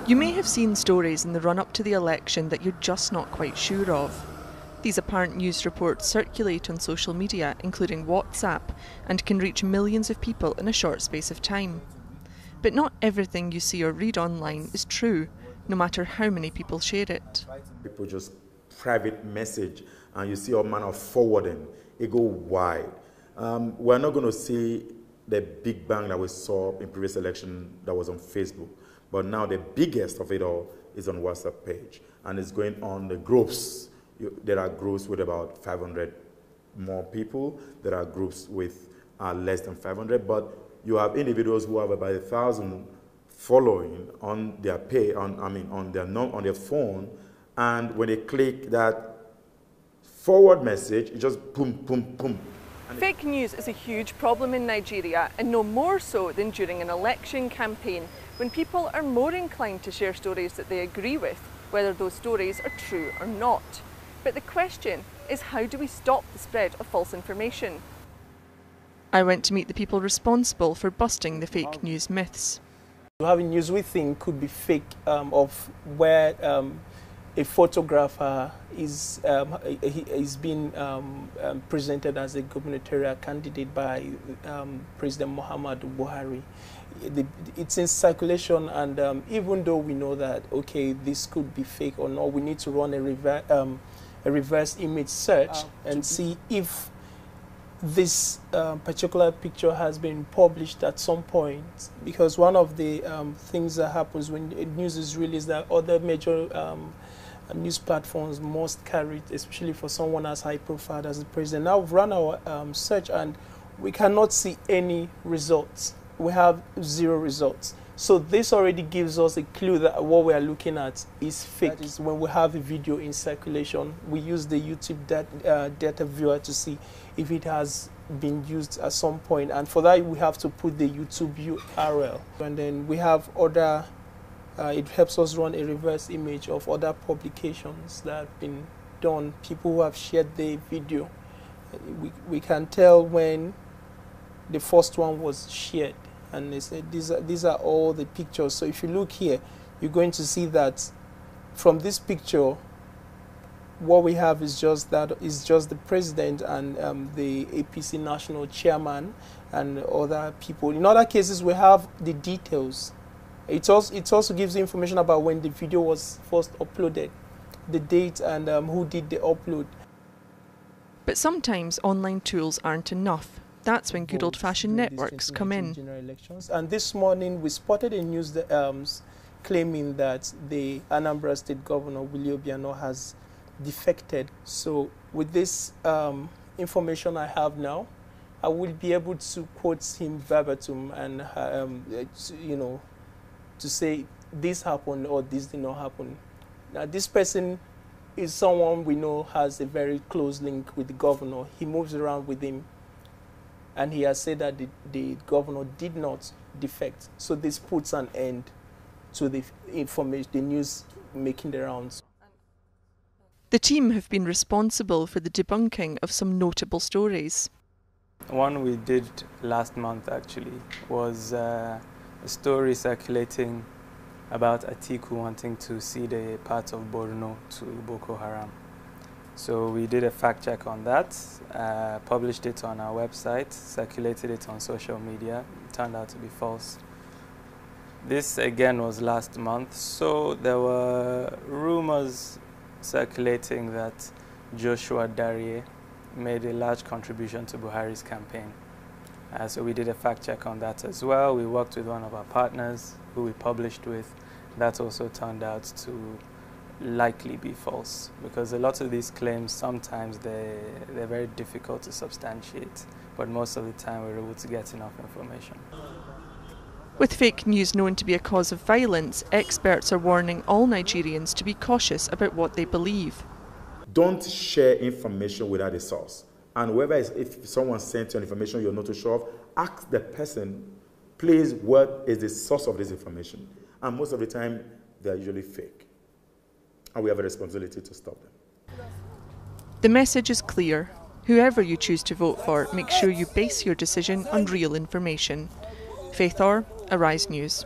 You may have seen stories in the run-up to the election that you're just not quite sure of. These apparent news reports circulate on social media, including WhatsApp, and can reach millions of people in a short space of time. But not everything you see or read online is true, no matter how many people share it. People just private message, and you see all manner of forwarding. It go wide. We're not going to see the big bang that we saw in previous election that was on Facebook. But now the biggest of it all is on WhatsApp page, and it's going on the groups. There are groups with about 500 more people. There are groups with less than 500, but you have individuals who have about 1,000 following on their on their phone, and when they click that forward message, it just boom, boom, boom. Fake news is a huge problem in Nigeria, and no more so than during an election campaign, when people are more inclined to share stories that they agree with, whether those stories are true or not. But the question is, how do we stop the spread of false information? I went to meet the people responsible for busting the fake news myths. Having news we think could be fake of where a photographer is being presented as a gubernatorial candidate by President Muhammadu Buhari. It's in circulation, and even though we know that, okay, this could be fake or not, we need to run a reverse image search and see if this particular picture has been published at some point, because one of the things that happens when news is released, that other major news platforms must carry it, especially for someone as high profile as the president. Now we've run our search and we cannot see any results. We have 0 results. So this already gives us a clue that what we are looking at is fake. That is, when we have a video in circulation, we use the YouTube data viewer to see if it has been used at some point. And for that, we have to put the YouTube URL. And then we have other, it helps us run a reverse image of other publications that have been done, people who have shared the video. We can tell when the first one was shared. And they said these are all the pictures. So if you look here, you're going to see that from this picture, what we have is just the president and the APC national chairman and other people. In other cases, we have the details. It also gives the information about when the video was first uploaded, the date, and who did the upload. But sometimes online tools aren't enough. That's when good old-fashioned networks come in. And this morning we spotted a news that, claiming that the Anambra State Governor, Willie Obiano, has defected. So with this information I have now, I will be able to quote him verbatim and, to say this happened or this did not happen. Now this person is someone we know has a very close link with the governor. He moves around with him. And he has said that the governor did not defect. So this puts an end to the information, the news making the rounds. The team have been responsible for the debunking of some notable stories. One we did last month actually was a story circulating about Atiku wanting to cede a part of Borno to Boko Haram. So we did a fact check on that, published it on our website, circulated it on social media. It turned out to be false. This again was last month, so there were rumors circulating that Joshua Darie made a large contribution to Buhari's campaign. So we did a fact check on that as well. We worked with one of our partners who we published with. That also turned out to likely be false, because a lot of these claims, sometimes they're very difficult to substantiate, but most of the time we're able to get enough information. With fake news known to be a cause of violence, experts are warning all Nigerians to be cautious about what they believe. Don't share information without a source. And if someone sent you information you're not too sure of, ask the person, please, what is the source of this information? And most of the time, they're usually fake. And we have a responsibility to stop them. The message is clear. Whoever you choose to vote for, make sure you base your decision on real information. Faith Orr, Arise News.